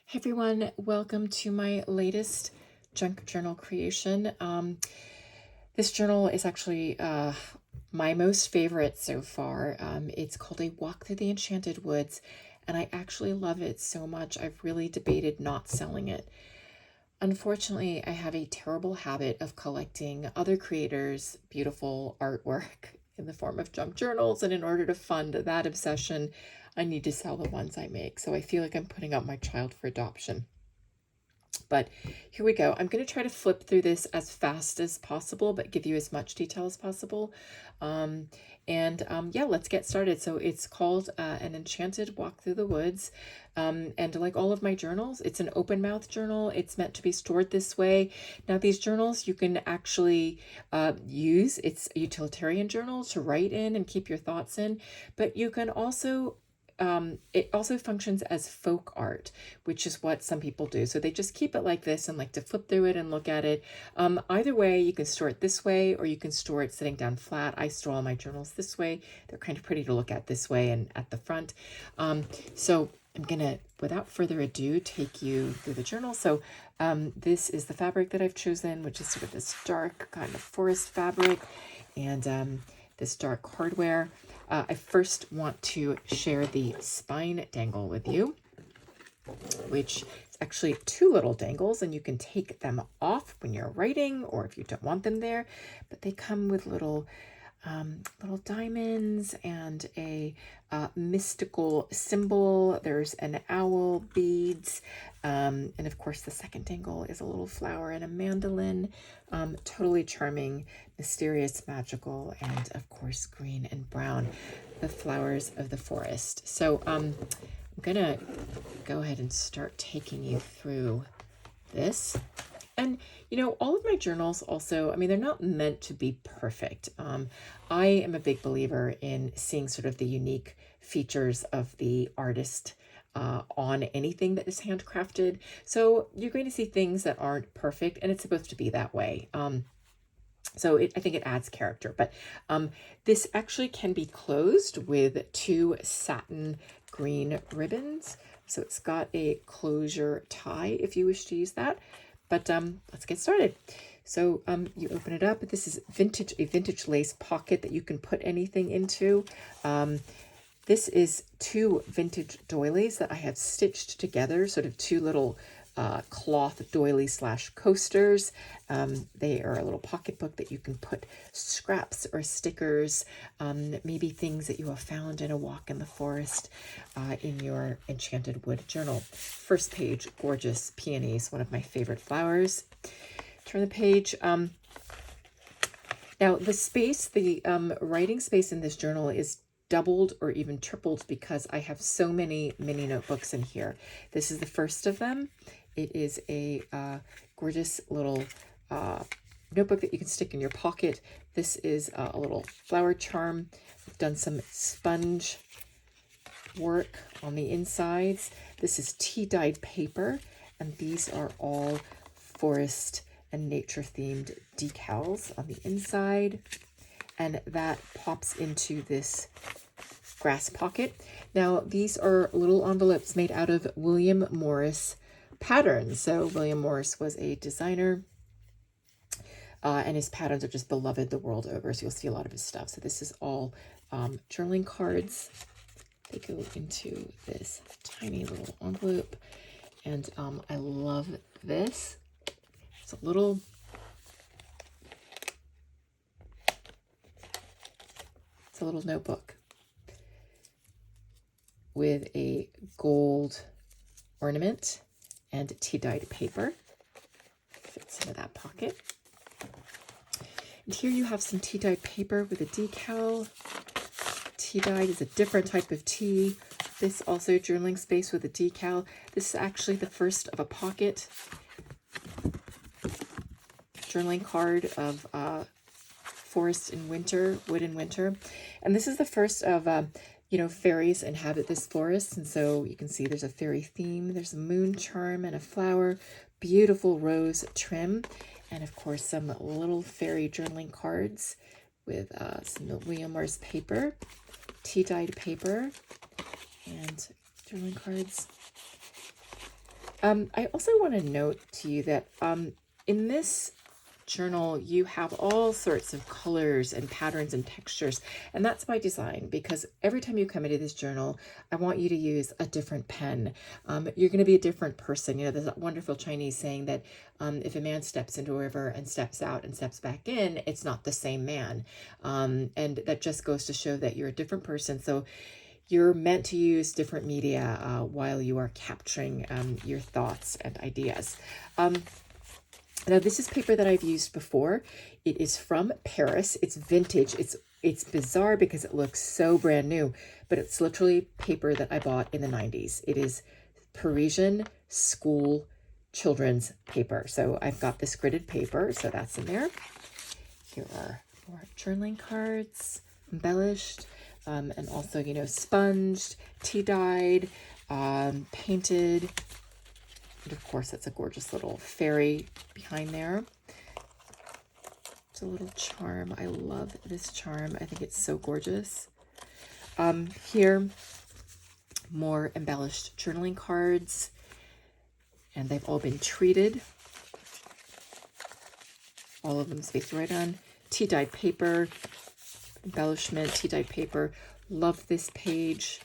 Hey everyone, welcome to my latest junk journal creation. This journal is actually my most favorite so far. It's called A Walk Through the Enchanted Woods, and I actually love it so much. I've really debated not selling it. Unfortunately, I have a terrible habit of collecting other creators' beautiful artwork in the form of junk journals, and in order to fund that obsession, I need to sell the ones I make. So I feel like I'm putting up my child for adoption. But here we go. I'm going to try to flip through this as fast as possible, but give you as much detail as possible. Yeah, let's get started. So it's called An Enchanted Walk Through the Woods. And like all of my journals, it's an open mouth journal. It's meant to be stored this way. Now, these journals you can actually use. It's a utilitarian journal to write in and keep your thoughts in, but you can also it also functions as folk art, which is what some people do. So they just keep it like this and like to flip through it and look at it. Either way, you can store it this way or you can store it sitting down flat. I store all my journals this way. They're kind of pretty to look at this way and at the front. So I'm gonna, without further ado, take you through the journal. So this is the fabric that I've chosen, which is sort of this dark kind of forest fabric and this dark hardware. I first want to share the spine dangle with you, which is actually two little dangles, and you can take them off when you're writing or if you don't want them there, but they come with little diamonds and a mystical symbol. There's an owl, beads, and of course the second dangle is a little flower and a mandolin. Totally charming, mysterious, magical, and of course green and brown, the flowers of the forest. So I'm gonna go ahead and start taking you through this. And, you know, all of my journals also, I mean, they're not meant to be perfect. I am a big believer in seeing sort of the unique features of the artist on anything that is handcrafted. So you're going to see things that aren't perfect, and it's supposed to be that way. I think it adds character, but this actually can be closed with two satin green ribbons. So it's got a closure tie if you wish to use that. But let's get started. So you open it up. This is a vintage lace pocket that you can put anything into. This is two vintage doilies that I have stitched together, sort of two little cloth doily / coasters. They are a little pocketbook that you can put scraps or stickers, maybe things that you have found in a walk in the forest in your Enchanted Wood journal. First page, gorgeous peonies, one of my favorite flowers. Turn the page. Now the space, the writing space in this journal is doubled or even tripled because I have so many mini notebooks in here. This is the first of them. It is a gorgeous little notebook that you can stick in your pocket. This is a little flower charm. I've done some sponge work on the insides. This is tea-dyed paper, and these are all forest and nature themed decals on the inside. And that pops into this grass pocket. Now, these are little envelopes made out of William Morris patterns. So William Morris was a designer, and his patterns are just beloved the world over. So you'll see a lot of his stuff. So this is all journaling cards. They go into this tiny little envelope. And I love this. It's a little notebook with a gold ornament and tea-dyed paper. Fits into that pocket. And here you have some tea-dyed paper with a decal. Tea-dyed is a different type of tea. This also journaling space with a decal. This is actually the first of a pocket journaling card of forest in winter, wood in winter. And this is the first of, fairies inhabit this forest. And so you can see there's a fairy theme. There's a moon charm and a flower, beautiful rose trim, and of course some little fairy journaling cards with some William Morris paper, tea-dyed paper, and journaling cards. I also want to note to you that in this journal, you have all sorts of colors and patterns and textures, and that's by design, because every time you come into this journal, I want you to use a different pen. You're going to be a different person. You know, there's that wonderful Chinese saying that if a man steps into a river and steps out and steps back in, it's not the same man. And that just goes to show that you're a different person. So you're meant to use different media while you are capturing your thoughts and ideas. Now, this is paper that I've used before. It is from Paris. It's vintage. It's bizarre because it looks so brand new, but it's literally paper that I bought in the 90s. It is Parisian school children's paper. So I've got this gridded paper, so that's in there. Here are more journaling cards, embellished, and also, you know, sponged, tea dyed, painted. And of course, that's a gorgeous little fairy behind there. It's a little charm. I love this charm. I think it's so gorgeous. Here, more embellished journaling cards, and they've all been treated. All of them spaced right on. Tea-dyed paper, embellishment, tea-dyed paper. Love this page.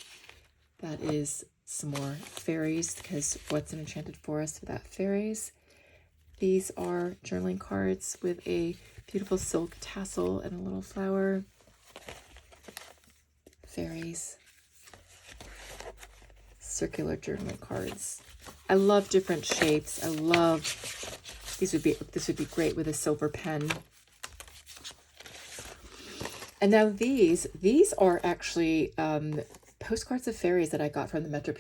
That is some more fairies, because what's an enchanted forest without fairies? These are journaling cards with a beautiful silk tassel and a little flower. Fairies. Circular journaling cards. I love different shapes. I love this would be great with a silver pen. And now these are actually postcards of fairies that I got from the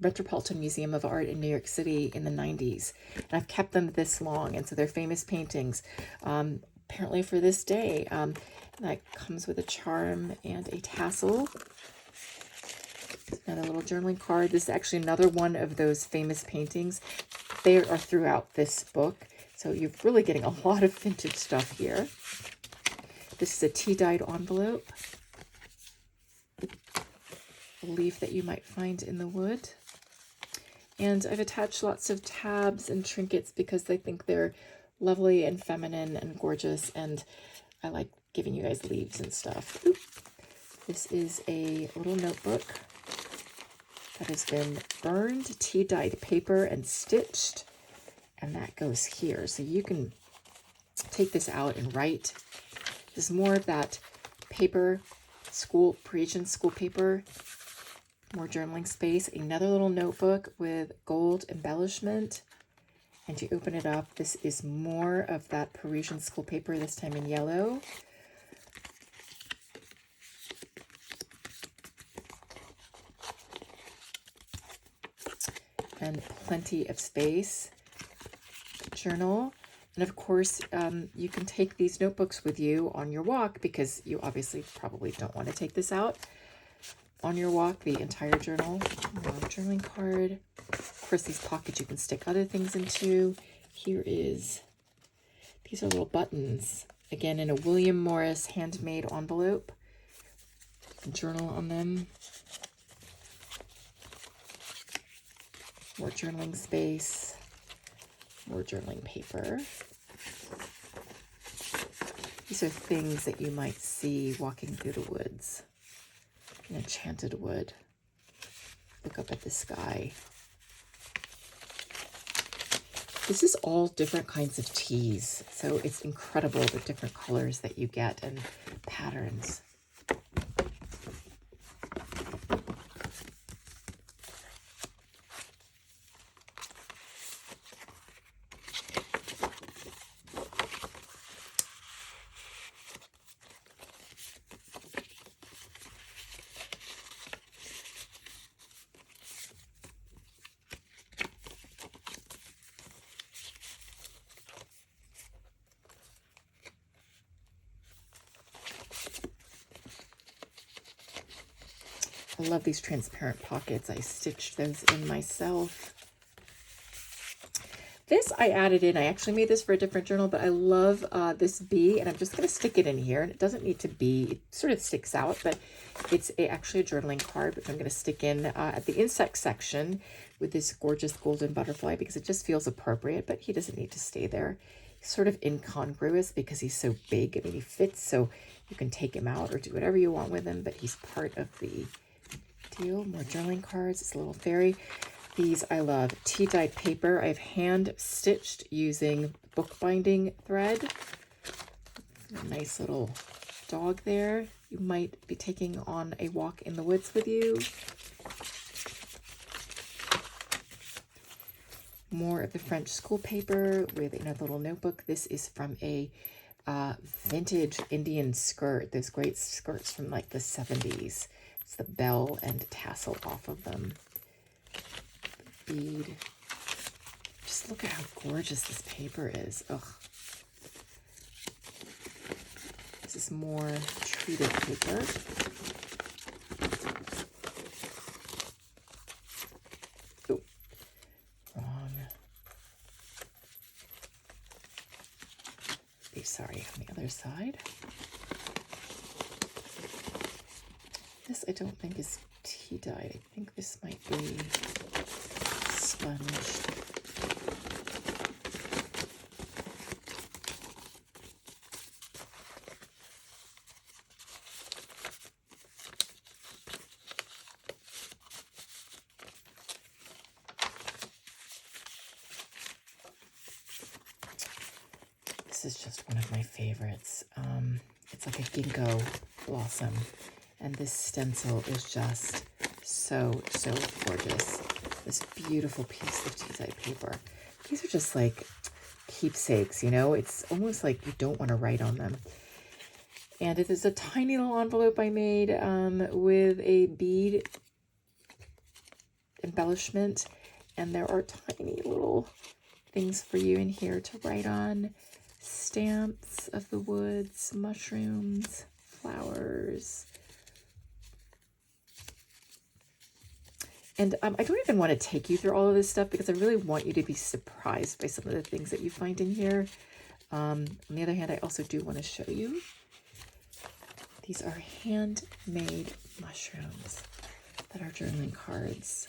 Metropolitan Museum of Art in New York City in the 90s. And I've kept them this long, and so they're famous paintings. Apparently for this day. That comes with a charm and a tassel. Another little journaling card. This is actually another one of those famous paintings. They are throughout this book, so you're really getting a lot of vintage stuff here. This is a tea-dyed envelope. A leaf that you might find in the wood. And I've attached lots of tabs and trinkets because I think they're lovely and feminine and gorgeous, and I like giving you guys leaves and stuff. Oop. This is a little notebook that has been burned, tea-dyed paper, and stitched, and that goes here. So you can take this out and write. This is more of that paper, Parisian school paper, more journaling space. Another little notebook with gold embellishment, and you open it up. This is more of that Parisian school paper, this time in yellow. And plenty of space. Journal. And of course, you can take these notebooks with you on your walk, because you obviously probably don't want to take this out on your walk, the entire journal. Journaling card. Of course, these pockets you can stick other things into. Here is, these are little buttons. Again, in a William Morris handmade envelope. You can journal on them. More journaling space. More journaling paper. These are things that you might see walking through the woods. An enchanted wood. Look up at the sky. This is all different kinds of teas, so it's incredible the different colors that you get and patterns. I love these transparent pockets. I stitched those in myself. This I added in. I actually made this for a different journal, but I love this bee, and I'm just going to stick it in here. And it doesn't need to be, it sort of sticks out, but it's actually a journaling card, which I'm going to stick in at the insect section with this gorgeous golden butterfly because it just feels appropriate, but he doesn't need to stay there. He's sort of incongruous because he's so big. I mean, he fits, so you can take him out or do whatever you want with him, but he's part of the deal. More journaling cards. It's a little fairy. These I love. Tea-dyed paper. I've hand-stitched using bookbinding thread. A nice little dog there. You might be taking on a walk in the woods with you. More of the French school paper with another little notebook. This is from a vintage Indian skirt. Those great skirts from like the 70s. It's the bell and tassel off of them. Bead. Just look at how gorgeous this paper is. Ugh. This is more treated paper. Oh, wrong. Be sorry on the other side. This I don't think is tea dyed. I think this might be sponge. This is just one of my favorites. It's like a ginkgo blossom, and this stencil is just so gorgeous. This beautiful piece of tea-dyed paper. These are just like keepsakes, you know? It's almost like you don't want to write on them. And it is a tiny little envelope I made with a bead embellishment. And there are tiny little things for you in here to write on. Stamps of the woods, mushrooms, flowers. And I don't even want to take you through all of this stuff because I really want you to be surprised by some of the things that you find in here. On the other hand, I also do want to show you. These are handmade mushrooms that are journaling cards.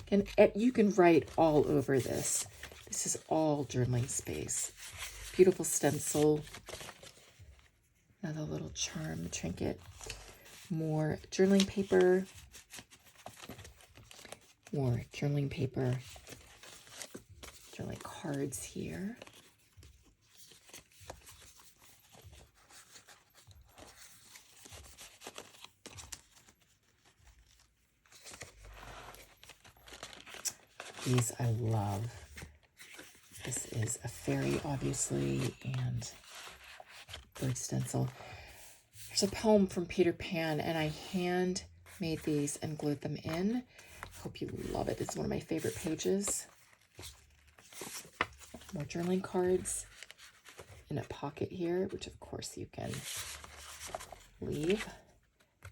And you can write all over this. This is all journaling space. Beautiful stencil. Another little charm trinket. More journaling paper. More journaling paper. Journaling cards here. These I love. This is a fairy, obviously, and bird stencil. There's a poem from Peter Pan, and I hand made these and glued them in. Hope you love it. It's one of my favorite pages. More journaling cards in a pocket here, which of course you can leave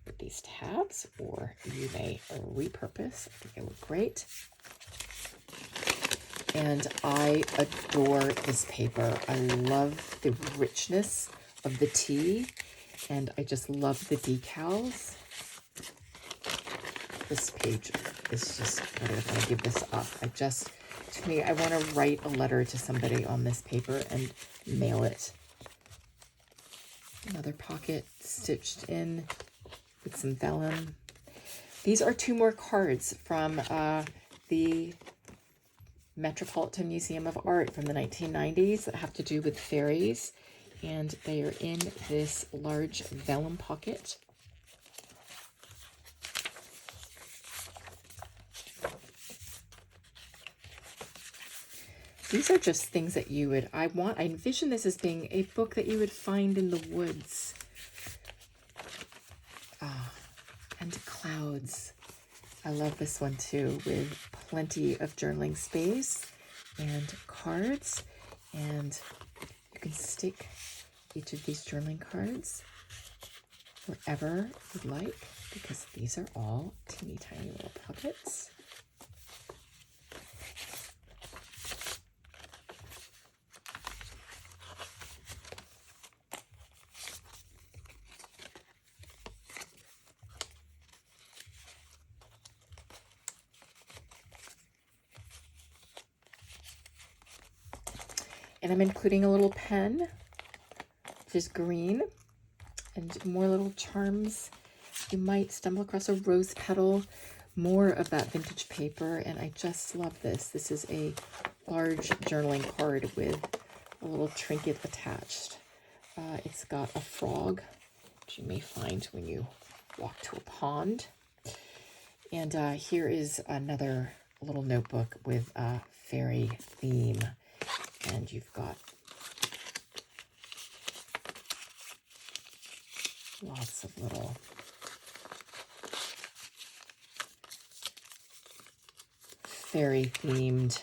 with these tabs, or you may repurpose. I think they look great. And I adore this paper. I love the richness of the tea, and I just love the decals. This page is just, I don't want to give this up. To me, I want to write a letter to somebody on this paper and mail it. Another pocket stitched in with some vellum. These are two more cards from the Metropolitan Museum of Art from the 1990s that have to do with fairies, and they are in this large vellum pocket. These are just things that you would, I envision this as being a book that you would find in the woods. And clouds. I love this one too, with plenty of journaling space and cards. And you can stick each of these journaling cards wherever you'd like, because these are all teeny tiny little pockets. And I'm including a little pen, which is green, and more little charms. You might stumble across a rose petal, more of that vintage paper, and I just love this. This is a large journaling card with a little trinket attached. It's got a frog, which you may find when you walk to a pond. And here is another little notebook with a fairy theme. And you've got lots of little fairy themed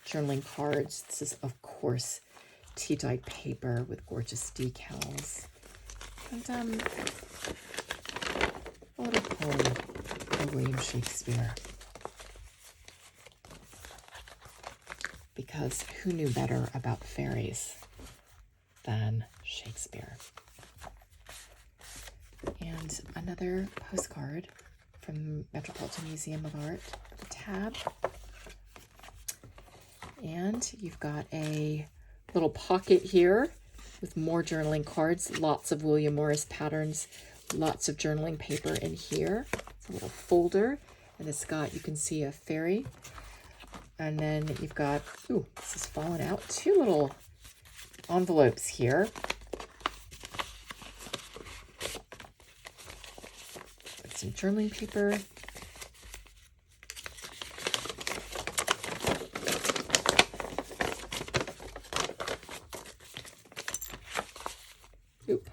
journaling cards. This is, of course, tea-dyed paper with gorgeous decals. And a little poem by William Shakespeare. Because who knew better about fairies than Shakespeare? And another postcard from Metropolitan Museum of Art, the tab. And you've got a little pocket here with more journaling cards, lots of William Morris patterns, lots of journaling paper in here. It's a little folder, and it's got, you can see a fairy. And then you've got, ooh, this is falling out, 2 little envelopes here. With some journaling paper. Oop.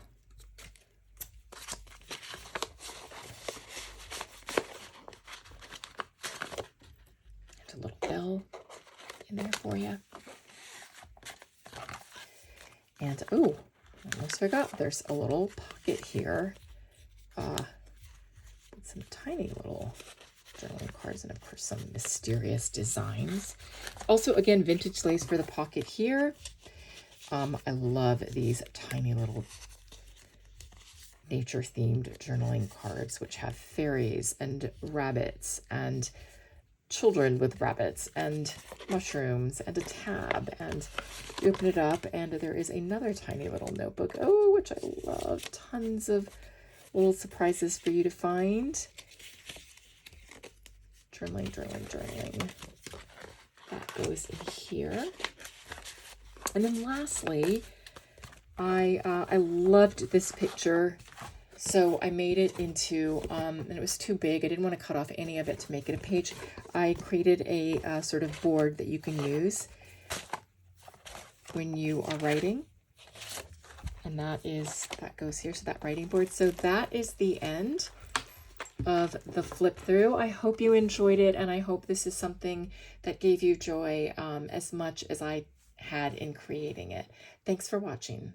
There's a little bell in there for you. And, oh, I almost forgot, there's a little pocket here. With some tiny little journaling cards and, of course, some mysterious designs. Also, again, vintage lace for the pocket here. I love these tiny little nature-themed journaling cards, which have fairies and rabbits and children with rabbits and mushrooms and a tab. And you open it up and there is another tiny little notebook. Oh, which I love. Tons of little surprises for you to find. Journaling, journaling, journaling. That goes in here. And then lastly, I loved this picture, so I made it into, and it was too big. I didn't want to cut off any of it to make it a page. I created a sort of board that you can use when you are writing. And that goes here, so that writing board. So that is the end of the flip through. I hope you enjoyed it, and I hope this is something that gave you joy as much as I had in creating it. Thanks for watching.